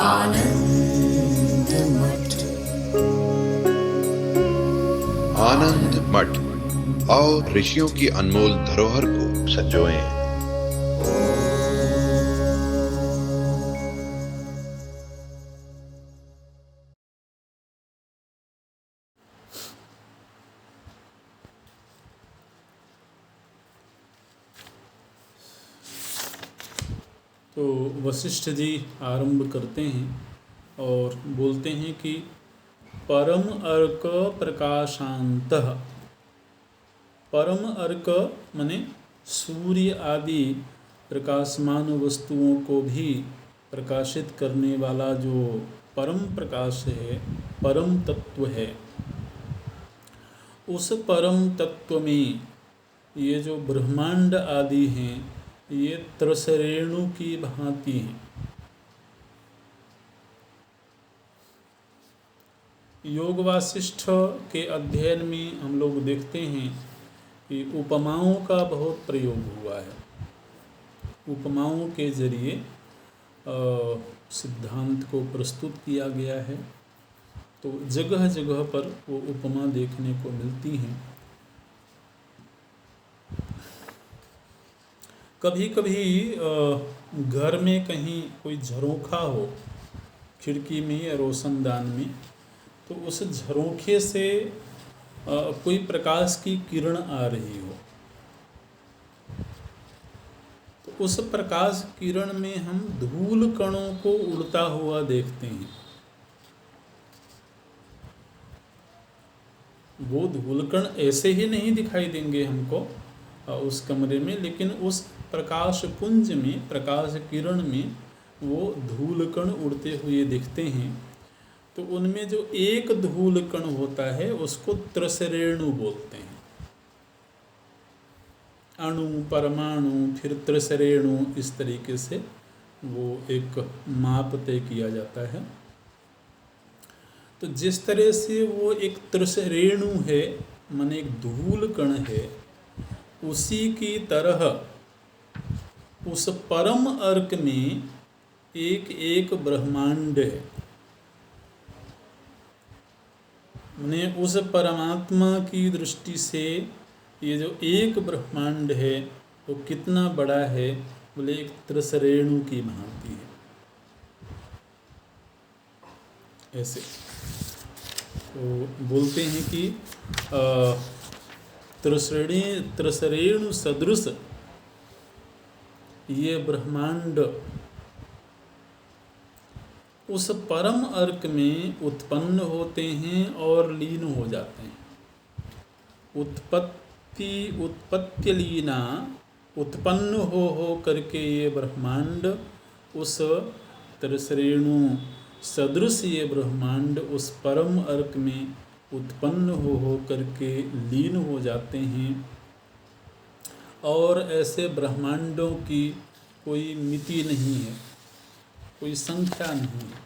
आनंद मठ। आनंद मठ। आओ ऋषियों की अनमोल धरोहर को संजोएं। तो वशिष्ठ जी आरंभ करते हैं और बोलते हैं कि परम अर्क प्रकाशांतः। परम अर्क माने सूर्य आदि प्रकाशमान वस्तुओं को भी प्रकाशित करने वाला जो परम प्रकाश है, परम तत्व है, उस परम तत्व में ये जो ब्रह्मांड आदि हैं ये त्रसरेणु की भांति हैं। योग वासिष्ठ के अध्ययन में हम लोग देखते हैं कि उपमाओं का बहुत प्रयोग हुआ है। उपमाओं के जरिए सिद्धांत को प्रस्तुत किया गया है। तो जगह जगह पर वो उपमा देखने को मिलती हैं। कभी कभी घर में कहीं कोई झरोखा हो, खिड़की में या रोशनदान में, तो उस झरोखे से कोई प्रकाश की किरण आ रही हो, तो उस प्रकाश किरण में हम धूल कणों को उड़ता हुआ देखते हैं। वो धूल कण ऐसे ही नहीं दिखाई देंगे हमको उस कमरे में, लेकिन उस प्रकाश पुंज में, प्रकाश किरण में वो धूल कण उड़ते हुए दिखते हैं। तो उनमें जो एक धूल कण होता है उसको त्रसरेणु बोलते हैं। अणु, परमाणु, फिर त्रसरेणु, इस तरीके से वो एक माप तय किया जाता है। तो जिस तरह से वो एक त्रसरेणु है, माने एक धूल कण है, उसी की तरह उस परम अर्क में एक एक ब्रह्मांड है। माने उस परमात्मा की दृष्टि से ये जो एक ब्रह्मांड है वो कितना बड़ा है, बोले एक त्रसरेणु की भांति है। ऐसे तो बोलते हैं कि त्रसरेणु सदृश ये ब्रह्मांड उस परम अर्क में उत्पन्न होते हैं और लीन हो जाते हैं। उत्पत्ति लीना, उत्पन्न हो करके ये ब्रह्मांड उस त्रसरेणु सदृश ये ब्रह्मांड उस परम अर्क में उत्पन्न हो करके लीन हो जाते हैं। और ऐसे ब्रह्मांडों की कोई मिति नहीं है, कोई संख्या नहीं है।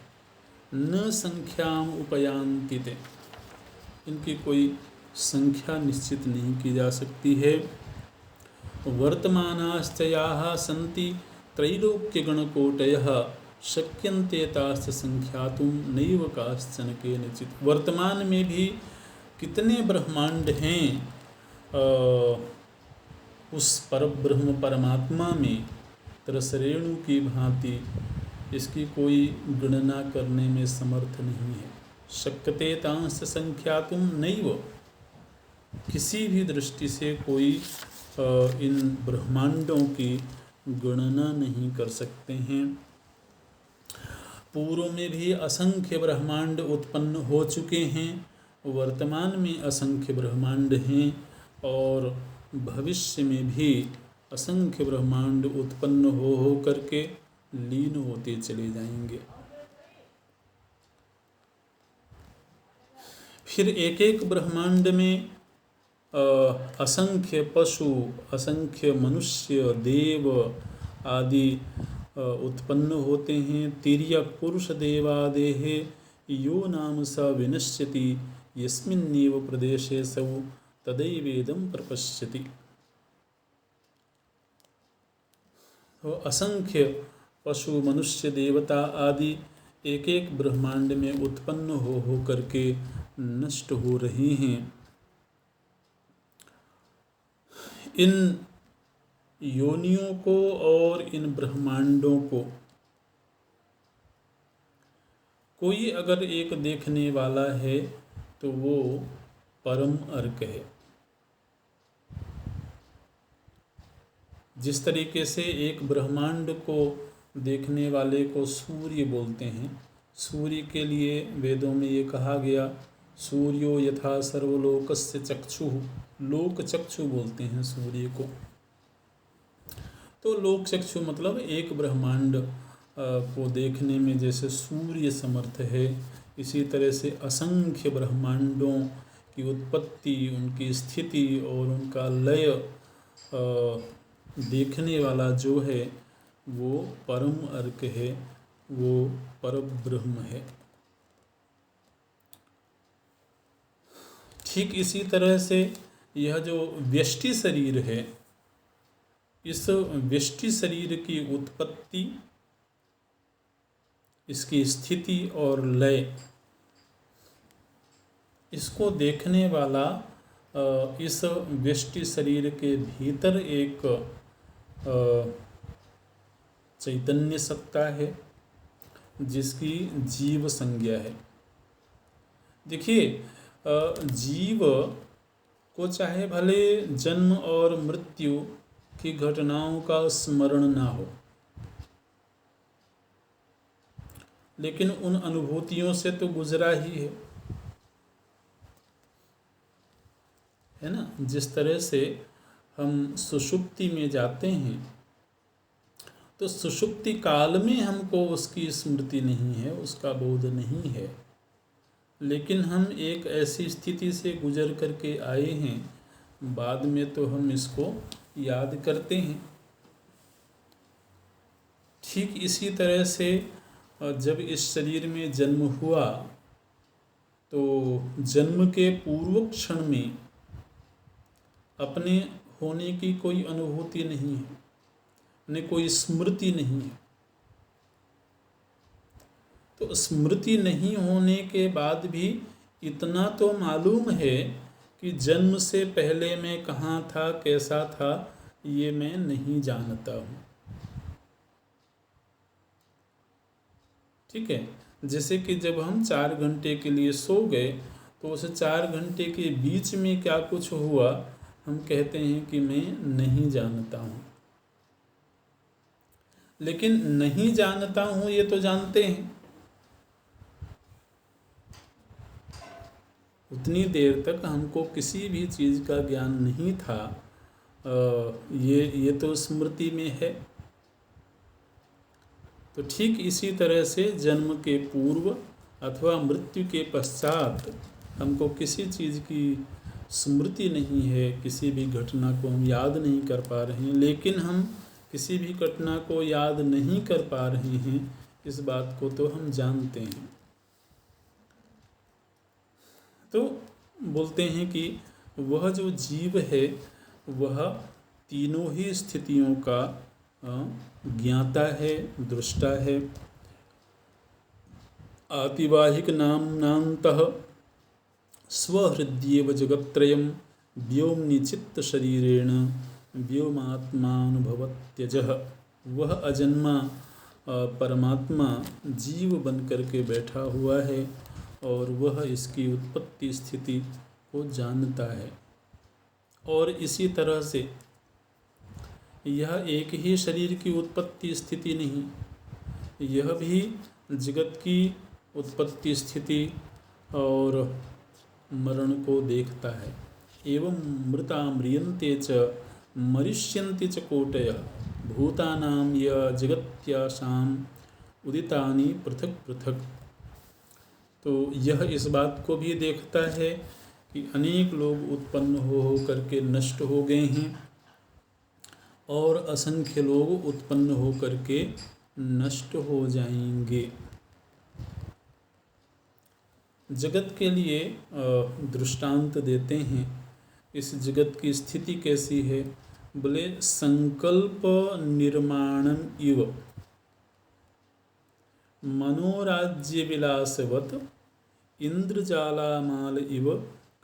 न संख्याम उपयांति ते, इनकी कोई संख्या निश्चित नहीं की जा सकती है। वर्तमानाश्चयाः सन्ति त्रैलोक्यगणकोटयः शक्यन्ते ताश्च संख्यातुं नैव काश्चन केनचित्। वर्तमान में भी कितने ब्रह्मांड हैं उस परब्रह्म परमात्मा में त्रसरेणु की भांति, इसकी कोई गणना करने में समर्थ नहीं है। शक्यते तांश संख्यातुं नैव, किसी भी दृष्टि से कोई इन ब्रह्मांडों की गणना नहीं कर सकते हैं। पूर्व में भी असंख्य ब्रह्मांड उत्पन्न हो चुके हैं, वर्तमान में असंख्य ब्रह्मांड हैं और भविष्य में भी असंख्य ब्रह्मांड उत्पन्न हो करके लीन होते चले जाएंगे। फिर एक एक ब्रह्मांड में असंख्य पशु, असंख्य मनुष्य, देव आदि उत्पन्न होते हैं। तिर्यक पुरुष देवादेः यो नाम स विनश्यति यस्मिन्नेव प्रदेशे सौ तदैवेदं प्रपश्यति। तो असंख्य पशु, मनुष्य, देवता आदि एक एक ब्रह्मांड में उत्पन्न हो करके नष्ट हो रहे हैं। इन योनियों को और इन ब्रह्मांडों को कोई अगर एक देखने वाला है तो वो परम अर्क है। जिस तरीके से एक ब्रह्मांड को देखने वाले को सूर्य बोलते हैं, सूर्य के लिए वेदों में ये कहा गया, सूर्यो यथा सर्वलोकस्य चक्षुः, लोक चक्षु बोलते हैं सूर्य को। तो लोक चक्षु मतलब एक ब्रह्मांड को देखने में जैसे सूर्य समर्थ है, इसी तरह से असंख्य ब्रह्मांडों की उत्पत्ति, उनकी स्थिति और उनका लय देखने वाला जो है वो परम अर्क है, वो परब्रह्म है। ठीक इसी तरह से यह जो व्यष्टि शरीर है, इस व्यष्टि शरीर की उत्पत्ति, इसकी स्थिति और लय, इसको देखने वाला इस व्यष्टि शरीर के भीतर एक चैतन्य सत्ता है जिसकी जीव संज्ञा है। देखिए, जीव को चाहे भले जन्म और मृत्यु की घटनाओं का स्मरण ना हो, लेकिन उन अनुभूतियों से तो गुजरा ही है ना। जिस तरह से हम सुषुप्ति में जाते हैं तो सुषुप्ति काल में हमको उसकी स्मृति नहीं है, उसका बोध नहीं है, लेकिन हम एक ऐसी स्थिति से गुजर करके आए हैं, बाद में तो हम इसको याद करते हैं। ठीक इसी तरह से जब इस शरीर में जन्म हुआ तो जन्म के पूर्व क्षण में अपने होने की कोई अनुभूति नहीं है, अपने कोई स्मृति नहीं है। तो स्मृति नहीं होने के बाद भी इतना तो मालूम है कि जन्म से पहले मैं कहाँ था, कैसा था, ये मैं नहीं जानता हूँ। ठीक है, जैसे कि जब हम 4 घंटे के लिए सो गए तो उस 4 घंटे के बीच में क्या कुछ हुआ हम कहते हैं कि मैं नहीं जानता हूँ। लेकिन नहीं जानता हूँ ये तो जानते हैं। उतनी देर तक हमको किसी भी चीज़ का ज्ञान नहीं था, ये तो स्मृति में है। तो ठीक इसी तरह से जन्म के पूर्व अथवा मृत्यु के पश्चात हमको किसी चीज़ की स्मृति नहीं है, किसी भी घटना को हम याद नहीं कर पा रहे हैं। लेकिन हम किसी भी घटना को याद नहीं कर पा रहे हैं, इस बात को तो हम जानते हैं। तो बोलते हैं कि वह जो जीव है वह तीनों ही स्थितियों का ज्ञाता है, दृष्टा है। आतिवाहिक नाम्नान्तः स्वहृद्येव जगत्त्रयं व्योम्नि चित्त शरीरेण व्योमात्मानुभवत्यजः। वह अजन्मा परमात्मा जीव बन करके बैठा हुआ है और वह इसकी उत्पत्ति स्थिति को जानता है। और इसी तरह से यह एक ही शरीर की उत्पत्ति स्थिति नहीं, यह भी जगत की उत्पत्ति स्थिति और मरण को देखता है। एवं मृता म्रियन्ते च मरिष्यन्ति च कोटयः भूतानां य जगत्यासाम् उदितानि पृथक पृथक। तो यह इस बात को भी देखता है कि अनेक लोग उत्पन्न हो करके नष्ट हो गए हैं और असंख्य लोग उत्पन्न हो करके नष्ट हो जाएंगे। जगत के लिए दृष्टांत देते हैं। इस जगत की स्थिति कैसी है? बोले संकल्प निर्माणम इव। मनोराज्य विलासवत इंद्रजालामाल इव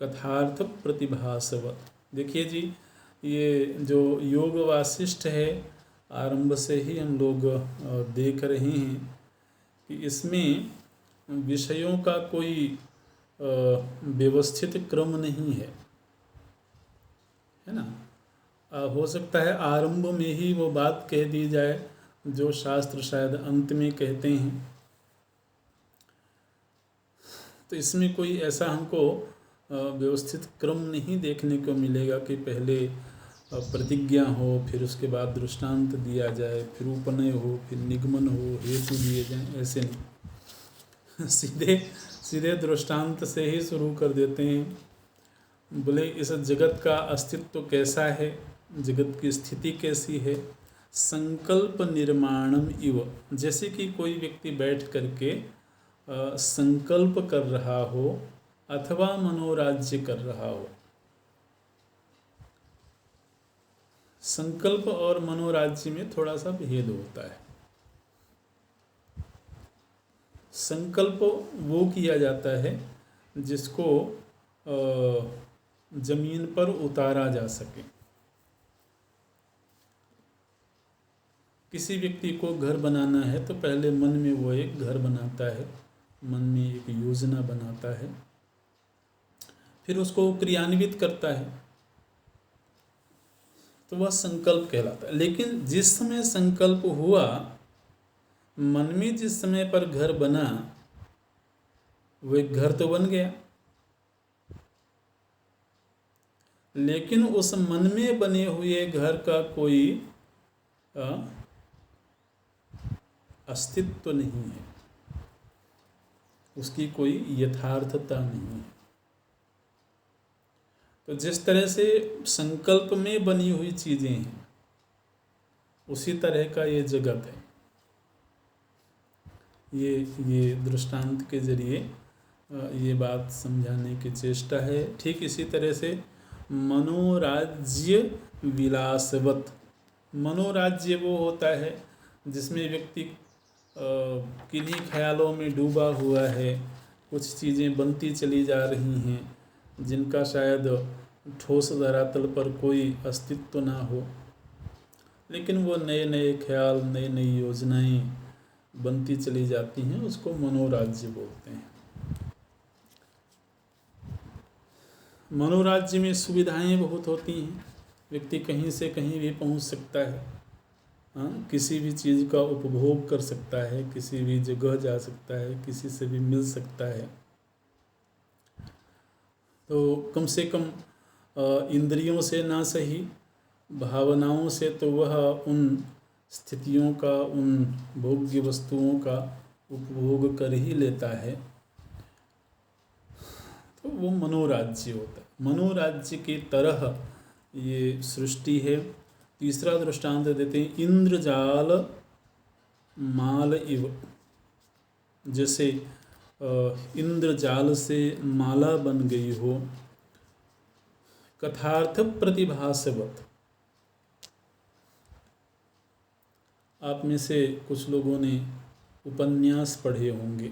कथार्थ प्रतिभासवत। देखिए जी, ये जो योग वासिष्ठ है, आरंभ से ही हम लोग देख रहे हैं कि इसमें विषयों का कोई व्यवस्थित क्रम नहीं है ना। हो सकता है आरंभ में ही वो बात कह दी जाए जो शास्त्र शायद अंत में कहते हैं। तो इसमें कोई ऐसा हमको व्यवस्थित क्रम नहीं देखने को मिलेगा कि पहले प्रतिज्ञा हो, फिर उसके बाद दृष्टांत दिया जाए, फिर उपनय हो, फिर निगमन हो, हेतु दिए जाएं। ऐसे नहीं, सीधे दृष्टांत से ही शुरू कर देते हैं। बोले इस जगत का अस्तित्व कैसा है, जगत की स्थिति कैसी है। संकल्प निर्माणम इव, जैसे कि कोई व्यक्ति बैठ करके संकल्प कर रहा हो अथवा मनोराज्य कर रहा हो। संकल्प और मनोराज्य में थोड़ा सा भेद होता है। संकल्प वो किया जाता है जिसको जमीन पर उतारा जा सके। किसी व्यक्ति को घर बनाना है तो पहले मन में वो एक घर बनाता है, मन में एक योजना बनाता है, फिर उसको क्रियान्वित करता है, तो वह संकल्प कहलाता है। लेकिन जिस समय संकल्प हुआ, मन में जिस समय पर घर बना, वो एक घर तो बन गया, लेकिन उस मन में बने हुए घर का कोई अस्तित्व नहीं है, उसकी कोई यथार्थता नहीं है। तो जिस तरह से संकल्प में बनी हुई चीज़ें हैं, उसी तरह का ये जगत है। ये दृष्टांत के जरिए ये बात समझाने की चेष्टा है। ठीक इसी तरह से मनोराज्य विलासवत, मनोराज्य वो होता है जिसमें व्यक्ति किन्हीं ख्यालों में डूबा हुआ है, कुछ चीज़ें बनती चली जा रही हैं जिनका शायद ठोस धरातल पर कोई अस्तित्व ना हो, लेकिन वो नए नए ख्याल, नई नई योजनाएं बनती चली जाती हैं, उसको मनोराज्य बोलते हैं। मनोराज्य में सुविधाएं बहुत होती हैं, व्यक्ति कहीं से कहीं भी पहुंच सकता है, हाँ, किसी भी चीज़ का उपभोग कर सकता है, किसी भी जगह जा सकता है, किसी से भी मिल सकता है। तो कम से कम इंद्रियों से ना सही, भावनाओं से तो वह उन स्थितियों का, उन भोग्य वस्तुओं का उपभोग कर ही लेता है। तो वो मनोराज्य होता है। मनोराज्य की तरह ये सृष्टि है। तीसरा दृष्टांत देते हैं, इंद्रजाल माल इव, जैसे इंद्रजाल से माला बन गई हो, कथार्थ प्रतिभासवत। आप में से कुछ लोगों ने उपन्यास पढ़े होंगे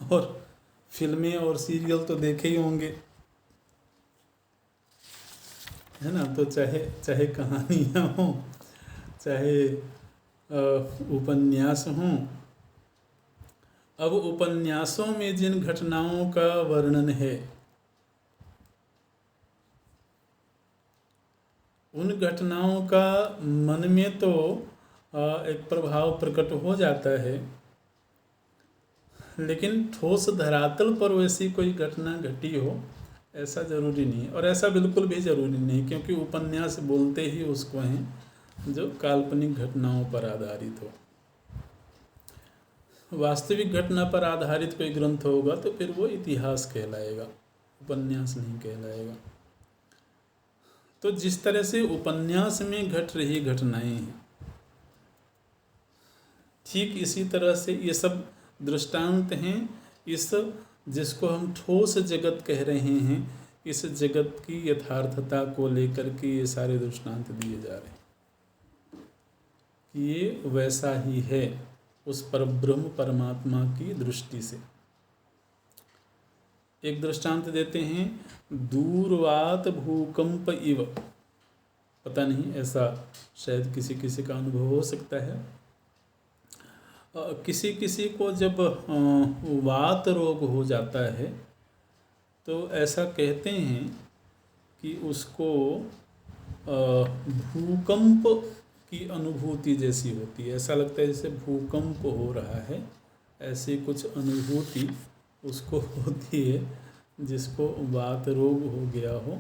और फिल्में और सीरियल तो देखे ही होंगे, है ना। तो चाहे कहानियाँ हों, चाहे उपन्यास हों, अब उपन्यासों में जिन घटनाओं का वर्णन है, उन घटनाओं का मन में तो एक प्रभाव प्रकट हो जाता है, लेकिन ठोस धरातल पर वैसी कोई घटना घटी हो ऐसा ज़रूरी नहीं है। और ऐसा बिल्कुल भी ज़रूरी नहीं, क्योंकि उपन्यास बोलते ही उसको हैं जो काल्पनिक घटनाओं पर आधारित हो। वास्तविक घटना पर आधारित कोई ग्रंथ होगा तो फिर वो इतिहास कहलाएगा, उपन्यास नहीं कहलाएगा। तो जिस तरह से उपन्यास में घट रही घटनाएं हैं, ठीक इसी तरह से ये सब दृष्टांत हैं। इस जिसको हम ठोस जगत कह रहे हैं, इस जगत की यथार्थता को लेकर के ये सारे दृष्टांत दिए जा रहे हैं। कि ये वैसा ही है उस परब्रह्म परमात्मा की दृष्टि से। एक दृष्टांत देते हैं, दूरवात भूकंप इव। पता नहीं, ऐसा शायद किसी किसी का अनुभव हो सकता है। किसी किसी को जब वात रोग हो जाता है तो ऐसा कहते हैं कि उसको भूकंप की अनुभूति जैसी होती है। ऐसा लगता है जैसे भूकंप हो रहा है, ऐसी कुछ अनुभूति उसको होती है जिसको वात रोग हो गया हो।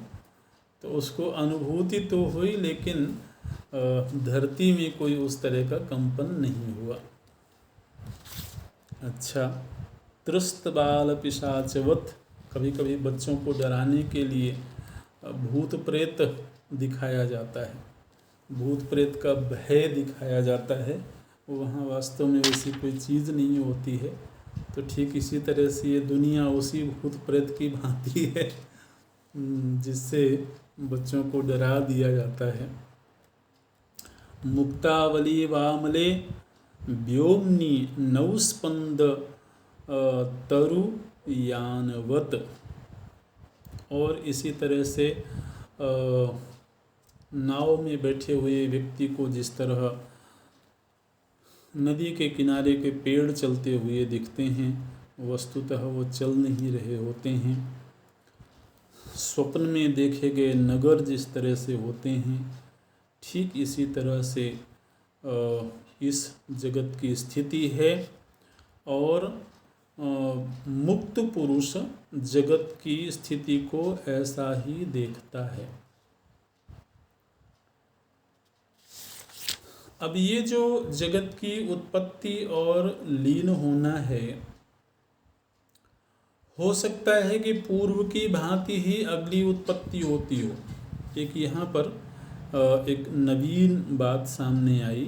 तो उसको अनुभूति तो हुई, लेकिन धरती में कोई उस तरह का कंपन नहीं हुआ। अच्छा, त्रस्त बाल पिशाचवत, कभी कभी बच्चों को डराने के लिए भूत प्रेत दिखाया जाता है, भूत प्रेत का भय दिखाया जाता है। वहाँ वास्तव में वैसी कोई चीज़ नहीं होती है। तो ठीक इसी तरह से ये दुनिया उसी भूत प्रेत की भांति है जिससे बच्चों को डरा दिया जाता है। मुक्तावली वामले व्योमनी नौस्पंद तरु यानवत। और इसी तरह से नाव में बैठे हुए व्यक्ति को जिस तरह नदी के किनारे के पेड़ चलते हुए दिखते हैं, वस्तुतः वो चल नहीं रहे होते हैं। स्वप्न में देखे गए नगर जिस तरह से होते हैं, ठीक इसी तरह से इस जगत की स्थिति है। और मुक्त पुरुष जगत की स्थिति को ऐसा ही देखता है। अब ये जो जगत की उत्पत्ति और लीन होना है, हो सकता है कि पूर्व की भांति ही अगली उत्पत्ति होती हो। एक यहाँ पर एक नवीन बात सामने आई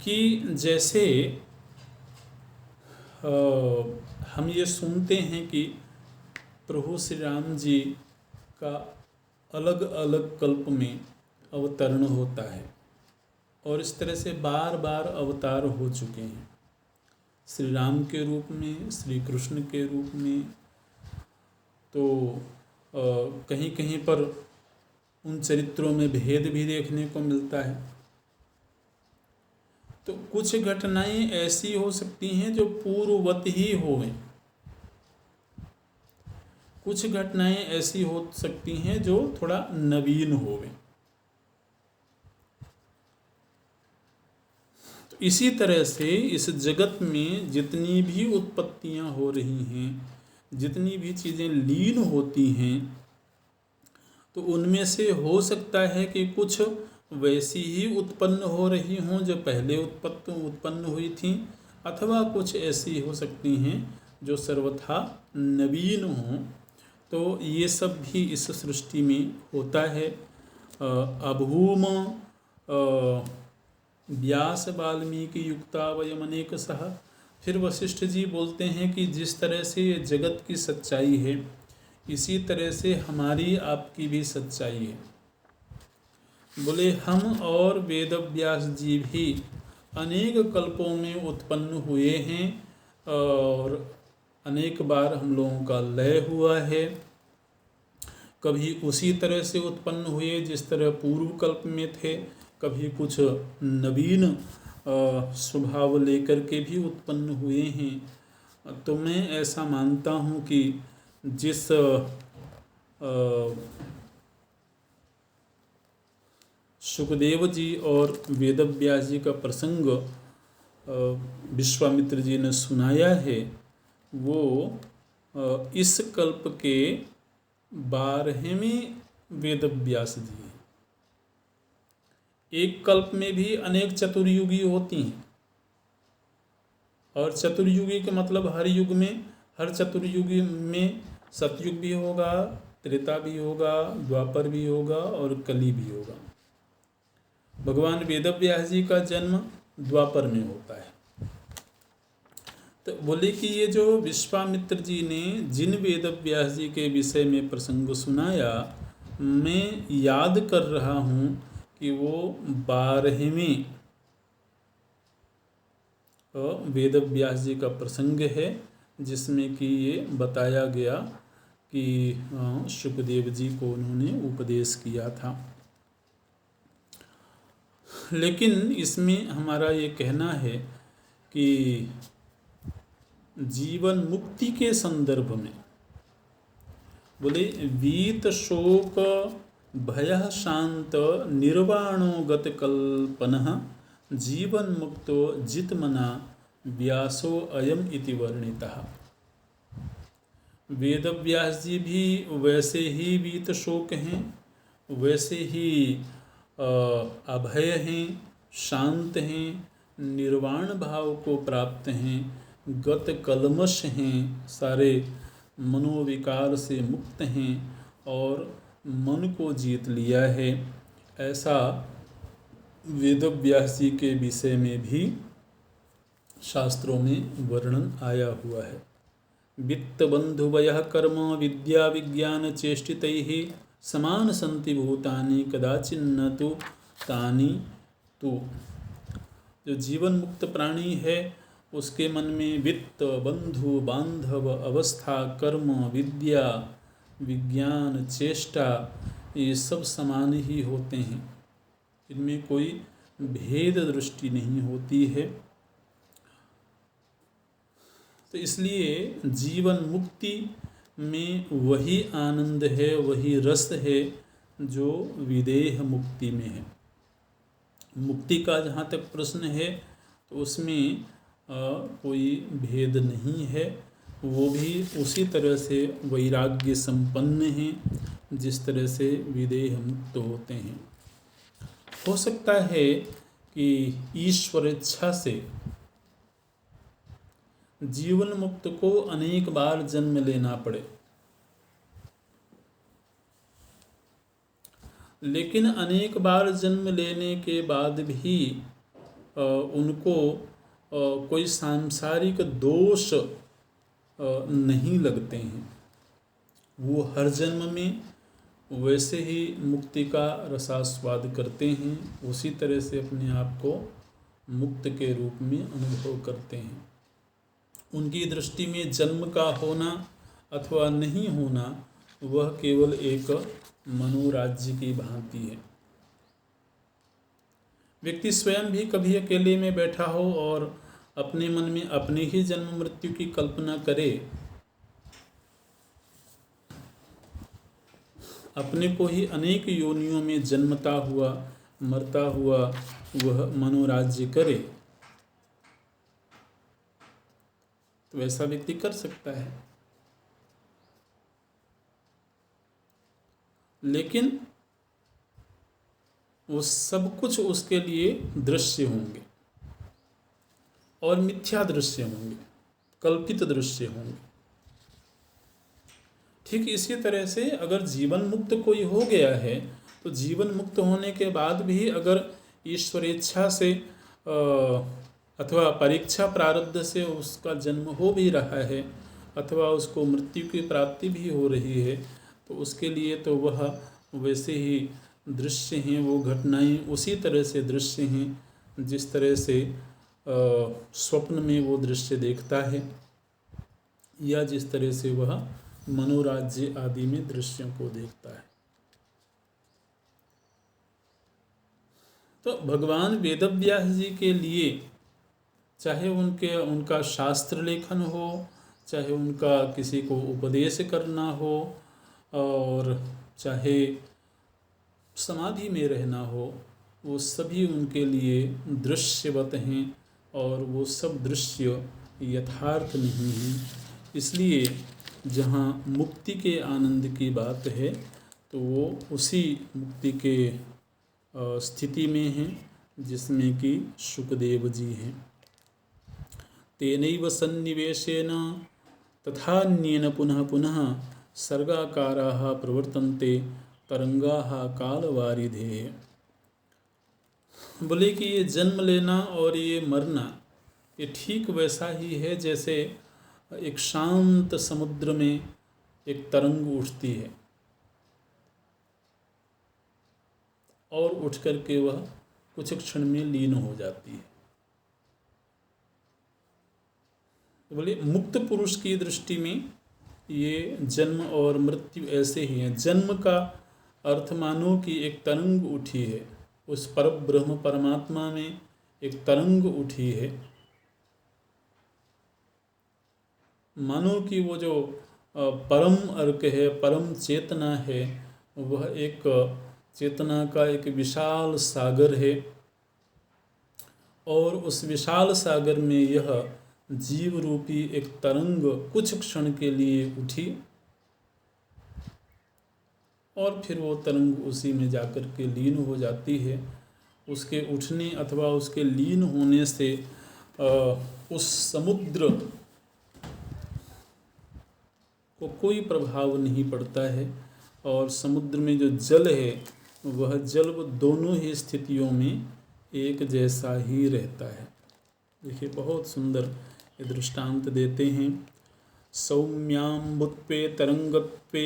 कि जैसे हम ये सुनते हैं कि प्रभु श्री राम जी का अलग अलग कल्प में अवतरण होता है, और इस तरह से बार बार अवतार हो चुके हैं, श्री राम के रूप में, श्री कृष्ण के रूप में। तो कहीं कहीं पर उन चरित्रों में भेद भी देखने को मिलता है। तो कुछ घटनाएं ऐसी हो सकती हैं जो पूर्ववत ही होवें, कुछ घटनाएं ऐसी हो सकती हैं जो थोड़ा नवीन होवें। तो इसी तरह से इस जगत में जितनी भी उत्पत्तियां हो रही हैं, जितनी भी चीज़ें लीन होती हैं, तो उनमें से हो सकता है कि कुछ वैसी ही उत्पन्न हो रही हों जो पहले उत्पन्न हुई थीं, अथवा कुछ ऐसी हो सकती हैं जो सर्वथा नवीन हों। तो ये सब भी इस सृष्टि में होता है। अभूम व्यास वाल्मीकि युक्ता वयम अनेक सह। फिर वशिष्ठ जी बोलते हैं कि जिस तरह से ये जगत की सच्चाई है, इसी तरह से हमारी आपकी भी सच्चाई है। बोले हम और वेदव्यास जी भी अनेक कल्पों में उत्पन्न हुए हैं और अनेक बार हम लोगों का लय हुआ है। कभी उसी तरह से उत्पन्न हुए जिस तरह पूर्व कल्प में थे, कभी कुछ नवीन स्वभाव लेकर के भी उत्पन्न हुए हैं। तो मैं ऐसा मानता हूँ कि जिस सुखदेव जी और वेदव्यास जी का प्रसंग विश्वामित्र जी ने सुनाया है, वो इस कल्प के 12वें वेदव्यास जी हैं। एक कल्प में भी अनेक चतुर्युगी होती हैं, और चतुर्युगी के मतलब हर युग में, हर चतुर्युगी में सतयुग भी होगा, त्रेता भी होगा, द्वापर भी होगा और कली भी होगा। भगवान वेदव्यास जी का जन्म द्वापर में होता है। तो बोले कि ये जो विश्वामित्र जी ने जिन वेदव्यास जी के विषय में प्रसंग सुनाया, मैं याद कर रहा हूँ कि वो 12वें वेद व्यास जी का प्रसंग है, जिसमें कि ये बताया गया कि शुकदेव जी को उन्होंने उपदेश किया था। लेकिन इसमें हमारा ये कहना है कि जीवन मुक्ति के संदर्भ में बोले वीत शोक भय शांत निर्वाणो गत कल्पनः जीवन मुक्तो जितमना व्यासो अयम इति वर्णितः। वेद व्यास जी भी वैसे ही वीत शोक हैं, वैसे ही अभय हैं, शांत हैं, निर्वाण भाव को प्राप्त हैं, गत कलमश हैं, सारे मनोविकार से मुक्त हैं और मन को जीत लिया है। ऐसा वेद व्यास जी के विषय में भी शास्त्रों में वर्णन आया हुआ है। वित्त बंधुवयः कर्म विद्या विज्ञान चेष्टितैः समान संति भूतानि कदाचिन्न तु तानि तु। जो जीवन मुक्त प्राणी है उसके मन में वित्त बंधु बांधव अवस्था कर्म विद्या विज्ञान चेष्टा ये सब समान ही होते हैं, इनमें कोई भेद दृष्टि नहीं होती है। तो इसलिए जीवन मुक्ति में वही आनंद है, वही रस है जो विदेह मुक्ति में है। मुक्ति का जहाँ तक प्रश्न है तो उसमें कोई भेद नहीं है, वो भी उसी तरह से वैराग्य संपन्न हैं जिस तरह से विदेह मुक्त होते हैं। हो सकता है कि ईश्वर इच्छा से जीवन मुक्त को अनेक बार जन्म लेना पड़े, लेकिन अनेक बार जन्म लेने के बाद भी उनको कोई सांसारिक दोष नहीं लगते हैं। वो हर जन्म में वैसे ही मुक्ति का रसास्वाद करते हैं, उसी तरह से अपने आप को मुक्त के रूप में अनुभव करते हैं। उनकी दृष्टि में जन्म का होना अथवा नहीं होना वह केवल एक मनोराज्य की भांति है। व्यक्ति स्वयं भी कभी अकेले में बैठा हो और अपने मन में अपनी ही जन्म मृत्यु की कल्पना करे, अपने को ही अनेक योनियों में जन्मता हुआ मरता हुआ वह मनोराज्य करे, तो वैसा व्यक्ति कर सकता है। लेकिन वो सब कुछ उसके लिए दृश्य होंगे और मिथ्या दृश्य होंगे, कल्पित दृश्य होंगे। ठीक इसी तरह से अगर जीवन मुक्त कोई हो गया है तो जीवन मुक्त होने के बाद भी अगर ईश्वर इच्छा से अथवा परीक्षा प्रारब्ध से उसका जन्म हो भी रहा है अथवा उसको मृत्यु की प्राप्ति भी हो रही है, तो उसके लिए तो वह वैसे ही दृश्य हैं, वो घटनाएं उसी तरह से दृश्य हैं जिस तरह से स्वप्न में वो दृश्य देखता है या जिस तरह से वह मनोराज्य आदि में दृश्यों को देखता है। तो भगवान वेदव्यास जी के लिए चाहे उनका शास्त्र लेखन हो, चाहे उनका किसी को उपदेश करना हो, और चाहे समाधि में रहना हो, वो सभी उनके लिए दृश्यवत हैं और वो सब दृश्य यथार्थ नहीं हैं। इसलिए जहाँ मुक्ति के आनंद की बात है तो वो उसी मुक्ति के स्थिति में हैं जिसमें कि शुकदेव जी हैं। तेनैव सन्निवेशेन तथान्येन पुनः पुनः सर्गाकाराः प्रवर्तन्ते तरंगाः कालवारिधे। बोले कि ये जन्म लेना और ये मरना ये ठीक वैसा ही है जैसे एक शांत समुद्र में एक तरंग उठती है और उठ कर के वह कुछ क्षण में लीन हो जाती है। बोले मुक्त पुरुष की दृष्टि में ये जन्म और मृत्यु ऐसे ही हैं। जन्म का अर्थ मानो कि एक तरंग उठी है, उस पर ब्रह्म परमात्मा में एक तरंग उठी है, मानो कि वो जो परम अर्क है, परम चेतना है, वह एक चेतना का एक विशाल सागर है और उस विशाल सागर में यह जीव रूपी एक तरंग कुछ क्षण के लिए उठी और फिर वो तरंग उसी में जाकर के लीन हो जाती है। उसके उठने अथवा उसके लीन होने से उस समुद्र को कोई प्रभाव नहीं पड़ता है और समुद्र में जो जल है वह जल दोनों ही स्थितियों में एक जैसा ही रहता है। देखिए बहुत सुंदर ये दृष्टांत देते हैं। सौम्याम्बुत्वे तरंगत्वे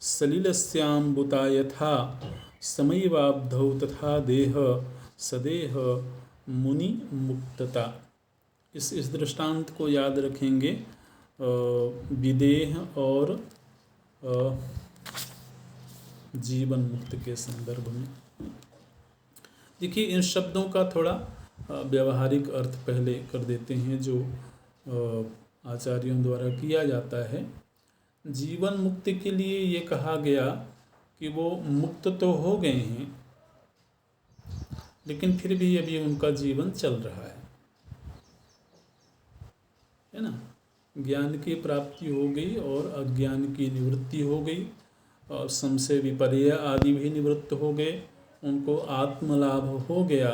सलिलस्याम्बुता यथा समयवाब्धौ तथा देह सदेह मुनि मुक्तता। इस दृष्टांत को याद रखेंगे विदेह और जीवन मुक्त के संदर्भ में। देखिए इन शब्दों का थोड़ा व्यवहारिक अर्थ पहले कर देते हैं जो आचार्यों द्वारा किया जाता है। जीवन मुक्ति के लिए ये कहा गया कि वो मुक्त तो हो गए हैं लेकिन फिर भी अभी उनका जीवन चल रहा है ना। ज्ञान की प्राप्ति हो गई और अज्ञान की निवृत्ति हो गई और संशय विपर्य आदि भी निवृत्त हो गए, उनको आत्मलाभ हो गया।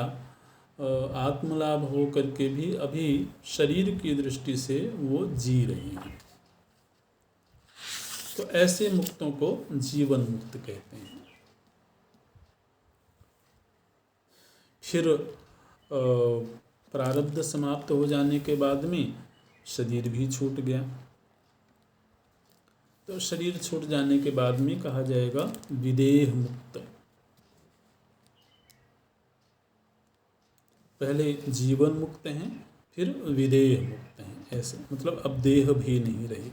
आत्मलाभ हो करके भी अभी शरीर की दृष्टि से वो जी रही हैं। तो ऐसे मुक्तों को जीवन मुक्त कहते हैं। फिर प्रारब्ध समाप्त हो जाने के बाद में शरीर भी छूट गया, तो शरीर छूट जाने के बाद में कहा जाएगा विदेह मुक्त। पहले जीवन मुक्त हैं फिर विदेह मुक्त हैं, ऐसे मतलब अब देह भी नहीं रही।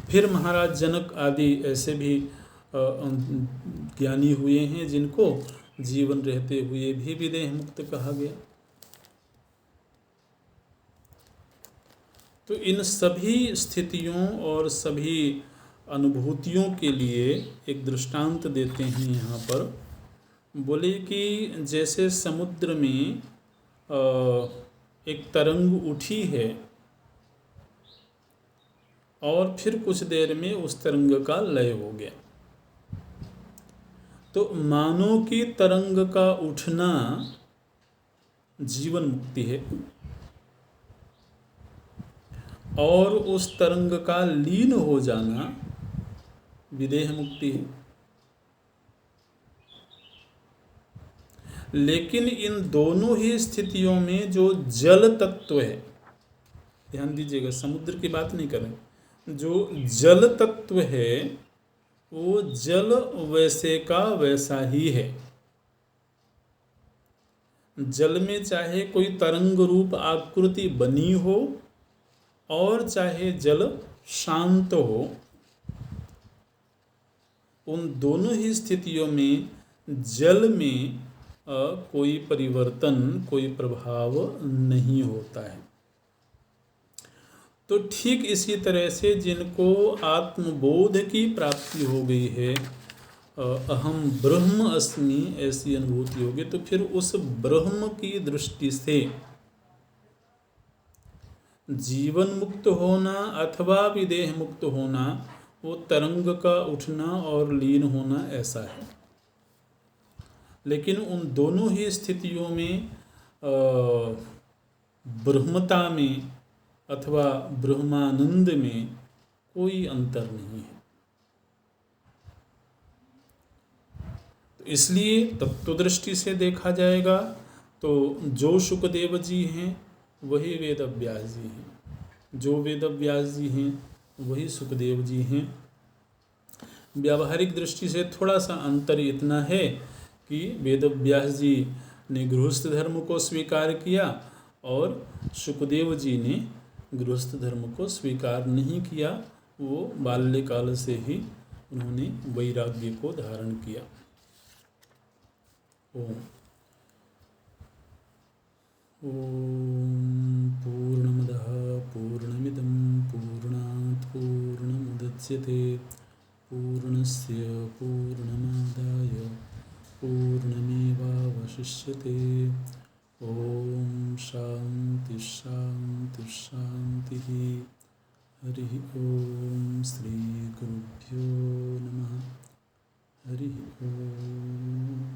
फिर महाराज जनक आदि ऐसे भी ज्ञानी हुए हैं जिनको जीवन रहते हुए भी विदेह मुक्त कहा गया। तो इन सभी स्थितियों और सभी अनुभूतियों के लिए एक दृष्टांत देते हैं यहाँ पर। बोले कि जैसे समुद्र में एक तरंग उठी है और फिर कुछ देर में उस तरंग का लय हो गया, तो मानो कि तरंग का उठना जीवन मुक्ति है और उस तरंग का लीन हो जाना विदेह मुक्ति है। लेकिन इन दोनों ही स्थितियों में जो जल तत्व है, ध्यान दीजिएगा समुद्र की बात नहीं करें, जो जल तत्व है वो जल वैसे का वैसा ही है। जल में चाहे कोई तरंग रूप आकृति बनी हो और चाहे जल शांत हो, उन दोनों ही स्थितियों में जल में कोई परिवर्तन, कोई प्रभाव नहीं होता है। तो ठीक इसी तरह से जिनको आत्मबोध की प्राप्ति हो गई है, अहम ब्रह्म अस्मि ऐसी अनुभूति होगी, तो फिर उस ब्रह्म की दृष्टि से जीवन मुक्त होना अथवा विदेह मुक्त होना वो तरंग का उठना और लीन होना ऐसा है। लेकिन उन दोनों ही स्थितियों में ब्रह्मता में अथवा ब्रह्मानंद में कोई अंतर नहीं है। तो इसलिए तत्व दृष्टि से देखा जाएगा तो जो शुकदेव जी हैं वही वेद व्यास जी हैं, जो वेद व्यास जी हैं वही सुखदेव जी हैं। व्यावहारिक दृष्टि से थोड़ा सा अंतर इतना है कि वेद व्यास जी ने गृहस्थ धर्म को स्वीकार किया और सुखदेव जी ने गृहस्थ धर्म को स्वीकार नहीं किया। वो बाल्यकाल से ही उन्होंने वैराग्य को धारण किया। ओम ओम पूर्णमदः पूर्णमिदं पूर्णात् पूर्णमुदच्यते पूर्णस्य पूर्णमादाय पूर्णमेवावशिष्यते। ओम शांति शांति शांति। हरि ओम श्री गुरुभ्यो नमः। हरि ओम।